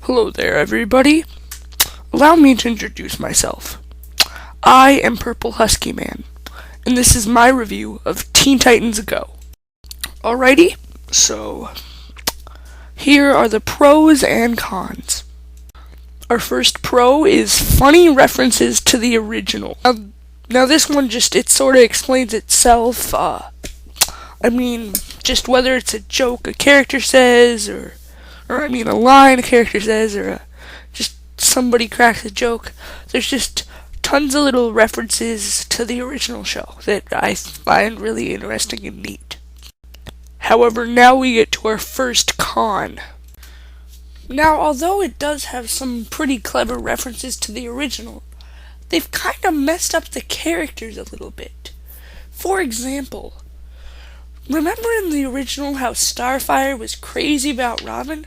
Hello there, everybody. Allow me to introduce myself. I am Purple Husky Man, and this is my review of Teen Titans Go. Alrighty, so here are the pros and cons. Our first pro is funny references to the original. Now this one it sort of explains itself. Just whether it's a joke a character says, or a line a character says, or just somebody cracks a joke. There's just tons of little references to the original show that I find really interesting and neat. However, now we get to our first con. Now, although it does have some pretty clever references to the original, they've kind of messed up the characters a little bit. For example, remember in the original how Starfire was crazy about Robin?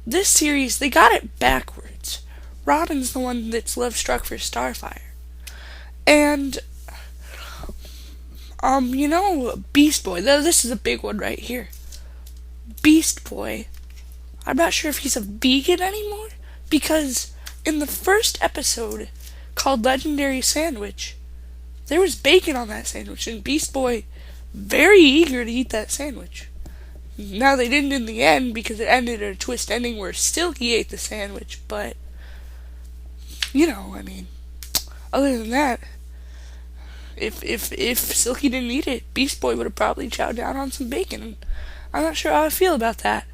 This series, they got it backwards. Robin's the one that's love-struck for Starfire. And, Beast Boy, this is a big one right here. Beast Boy, I'm not sure if he's a vegan anymore, because in the first episode, called Legendary Sandwich, there was bacon on that sandwich, and Beast Boy, very eager to eat that sandwich. Now, they didn't in the end, because it ended in a twist ending where Silky ate the sandwich, but, other than that, if Silky didn't eat it, Beast Boy would have probably chowed down on some bacon. I'm not sure how I feel about that.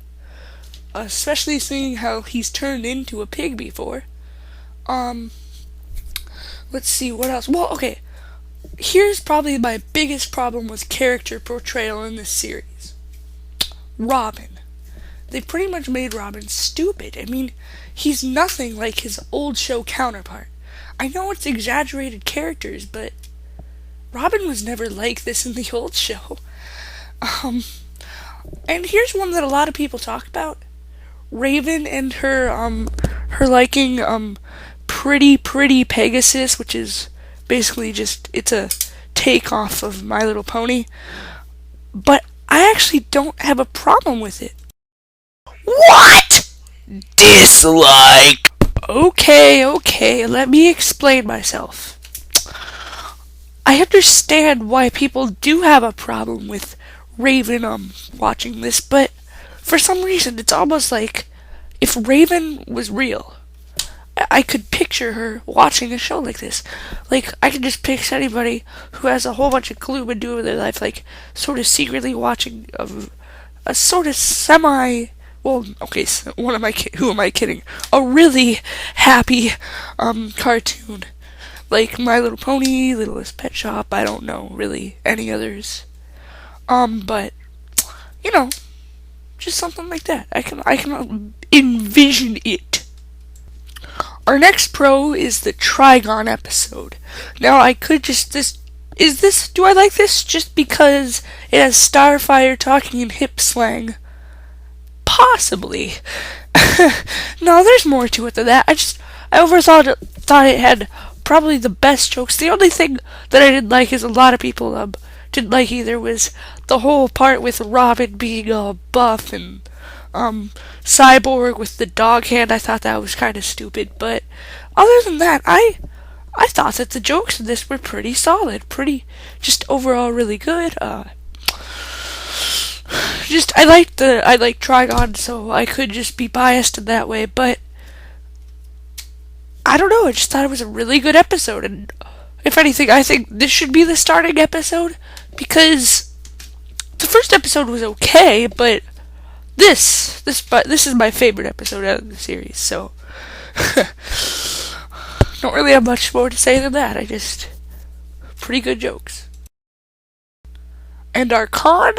Especially seeing how he's turned into a pig before. Let's see, what else? Well, okay. Here's probably my biggest problem with character portrayal in this series. Robin. They pretty much made Robin stupid. He's nothing like his old show counterpart. I know it's exaggerated characters, but Robin was never like this in the old show. And here's one that a lot of people talk about. Raven and her liking, Pretty Pegasus, which is basically it's a takeoff of My Little Pony. But I actually don't have a problem with it. What? Dislike. Okay, let me explain myself. I understand why people do have a problem with Raven, watching this, but for some reason it's almost like if Raven was real, I could picture her watching a show like this. Like, I could just picture anybody who has a whole bunch of gloom and doom in their life, like, sort of secretly watching a sort of semi... Well, okay, so who am I kidding? A really happy, cartoon. Like My Little Pony, Littlest Pet Shop, I don't know, really, any others. But, just something like that. I can envision it. Our next pro is the Trigon episode. Now, I could do I like this just because it has Starfire talking in hip slang? Possibly. No, there's more to it than that. I thought it had probably the best jokes. The only thing that I didn't like is a lot of people didn't like either was the whole part with Robin being buff and Cyborg with the dog hand. I thought that was kind of stupid, but other than that, I thought that the jokes in this were pretty solid, just overall really good. I like Trigon, so I could just be biased in that way, but I don't know, I just thought it was a really good episode, and if anything, I think this should be the starting episode, because the first episode was okay, but this is my favorite episode out of the series, so don't really have much more to say than that. Pretty good jokes. And our con?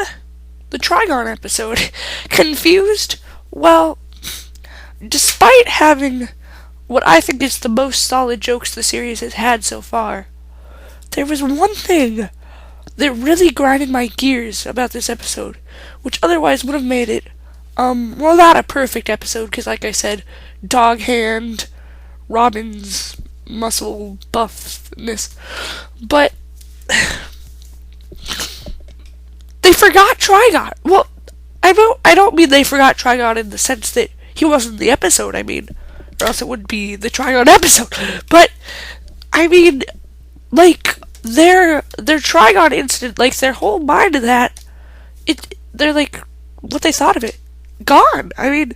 The Trigon episode. Confused? Well, despite having what I think is the most solid jokes the series has had so far, there was one thing that really grinded my gears about this episode, which otherwise would have made it, not a perfect episode, because like I said, dog hand, Robin's muscle buffness, but they forgot Trigon. Well, I don't mean they forgot Trigon in the sense that he wasn't in the episode, I mean, or else it wouldn't be the Trigon episode. But I mean, like their Trigon incident, like their whole mind of that, they're like what they thought of it, gone. I mean,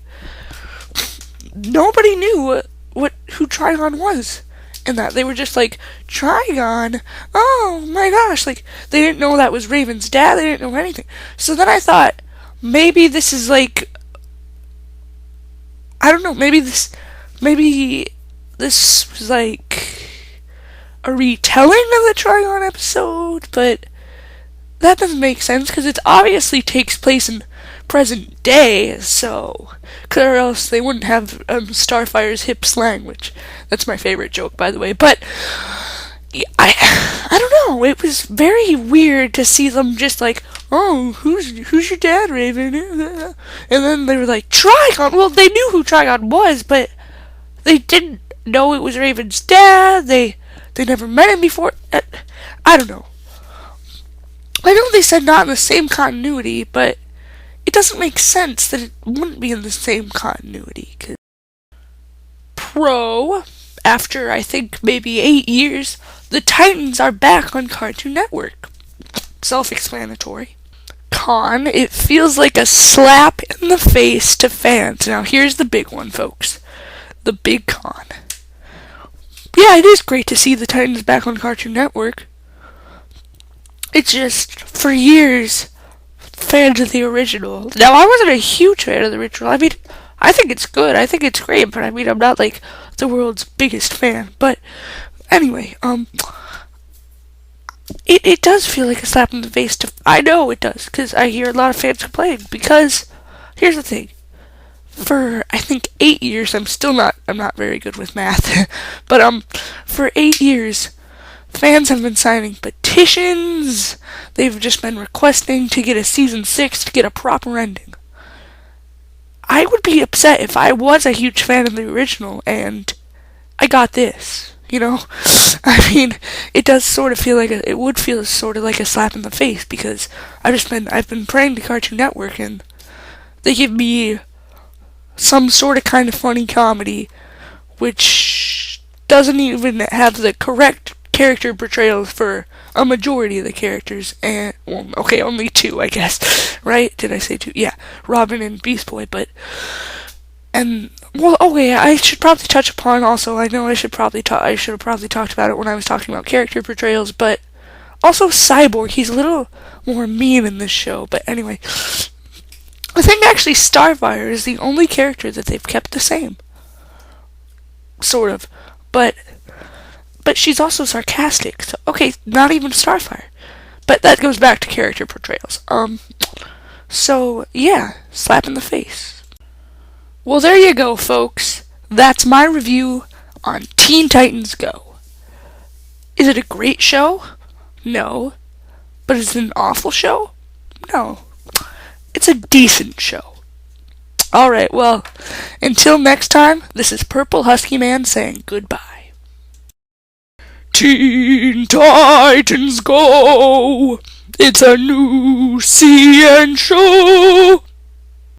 nobody knew who Trigon was. And that they were just like, Trigon, oh my gosh, like they didn't know that was Raven's dad, they didn't know anything. So then I thought, maybe this is like, I don't know, maybe this was like a retelling of the Trigon episode, but that doesn't make sense because it obviously takes place in present day, so or else they wouldn't have Starfire's hip slang, which that's my favorite joke, by the way. But yeah, I don't know. It was very weird to see them just like, oh, who's your dad, Raven? And then they were like, Trigon. Well, they knew who Trigon was, but they didn't know it was Raven's dad. They never met him before. I don't know. I know they said not in the same continuity, but it doesn't make sense that it wouldn't be in the same continuity. Cause after I think maybe 8 years, the Titans are back on Cartoon Network. Self-explanatory. Con, it feels like a slap in the face to fans. Now here's the big one, folks. The big con. Yeah, it is great to see the Titans back on Cartoon Network. It's just, for years, fans of the original. Now, I wasn't a huge fan of the original. I mean, I think it's good. I think it's great, but I mean, I'm not, like, the world's biggest fan. But, anyway, it does feel like a slap in the face to... I know it does, because I hear a lot of fans complain, because, here's the thing. For, I think, 8 years, I'm not very good with math, but, for 8 years... fans have been signing petitions. They've just been requesting to get a season 6 to get a proper ending. I would be upset if I was a huge fan of the original and I got this, you know? I mean, it does sort of feel like it would feel sort of like a slap in the face because I've been praying to Cartoon Network and they give me some sort of kind of funny comedy which doesn't even have the correct character portrayals for a majority of the characters, and, well, okay, only 2, I guess, right? Did I say 2? Yeah, Robin and Beast Boy, but, and, well, okay, I should probably touch upon also, I know I should have probably talked about it when I was talking about character portrayals, but also Cyborg, he's a little more mean in this show, but anyway, I think actually Starfire is the only character that they've kept the same, sort of, but she's also sarcastic. So, okay, not even Starfire. But that goes back to character portrayals. So, yeah, slap in the face. Well, there you go, folks. That's my review on Teen Titans Go. Is it a great show? No. But is it an awful show? No. It's a decent show. Alright, well, until next time, this is Purple Husky Man saying goodbye. Teen Titans Go! It's a new CN show!